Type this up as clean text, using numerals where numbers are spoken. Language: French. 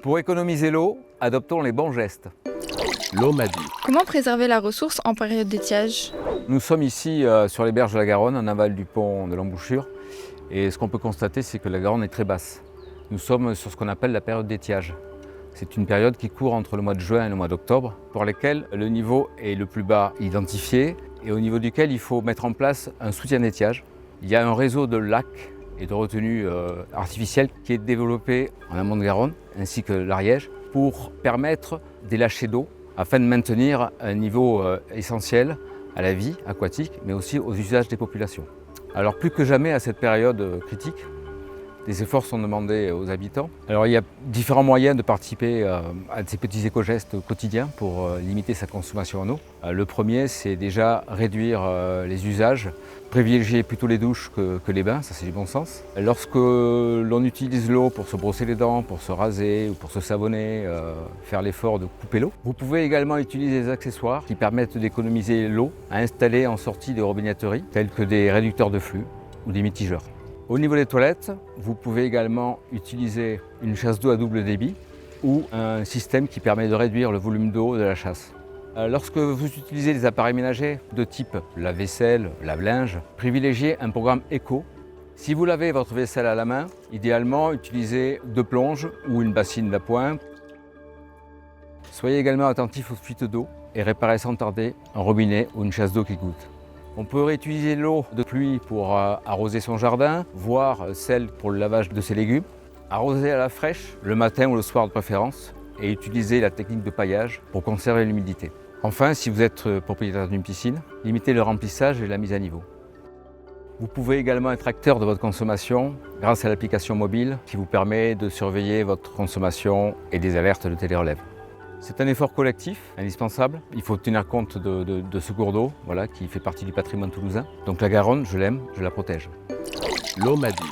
Pour économiser l'eau, adoptons les bons gestes. L'eau m'a dit. Comment préserver la ressource en période d'étiage? Nous sommes ici sur les berges de la Garonne, en aval du pont de l'Embouchure. Et ce qu'on peut constater, c'est que la Garonne est très basse. Nous sommes sur ce qu'on appelle la période d'étiage. C'est une période qui court entre le mois de juin et le mois d'octobre, pour laquelle le niveau est le plus bas identifié et au niveau duquel il faut mettre en place un soutien d'étiage. Il y a un réseau de lacs et de retenues artificielles qui est développé en amont de Garonne, ainsi que l'Ariège, pour permettre des lâchers d'eau afin de maintenir un niveau essentiel à la vie aquatique, mais aussi aux usages des populations. Alors plus que jamais à cette période critique, des efforts sont demandés aux habitants. Alors il y a différents moyens de participer à ces petits éco-gestes quotidiens pour limiter sa consommation en eau. Le premier, c'est déjà réduire les usages, privilégier plutôt les douches que les bains, ça c'est du bon sens. Lorsque l'on utilise l'eau pour se brosser les dents, pour se raser ou pour se savonner, faire l'effort de couper l'eau. Vous pouvez également utiliser des accessoires qui permettent d'économiser l'eau à installer en sortie de robinetterie, tels que des réducteurs de flux ou des mitigeurs. Au niveau des toilettes, vous pouvez également utiliser une chasse d'eau à double débit ou un système qui permet de réduire le volume d'eau de la chasse. Lorsque vous utilisez des appareils ménagers de type lave-vaisselle, lave-linge, privilégiez un programme éco. Si vous lavez votre vaisselle à la main, idéalement utilisez 2 plonges ou une bassine d'appoint. Soyez également attentif aux fuites d'eau et réparez sans tarder un robinet ou une chasse d'eau qui goutte. On peut réutiliser l'eau de pluie pour arroser son jardin, voire celle pour le lavage de ses légumes. Arroser à la fraîche, le matin ou le soir de préférence, et utiliser la technique de paillage pour conserver l'humidité. Enfin, si vous êtes propriétaire d'une piscine, limitez le remplissage et la mise à niveau. Vous pouvez également être acteur de votre consommation grâce à l'application mobile qui vous permet de surveiller votre consommation et des alertes de télérelève. C'est un effort collectif, indispensable. Il faut tenir compte de ce cours d'eau qui fait partie du patrimoine toulousain. Donc la Garonne, je l'aime, je la protège. L'eau m'a dit.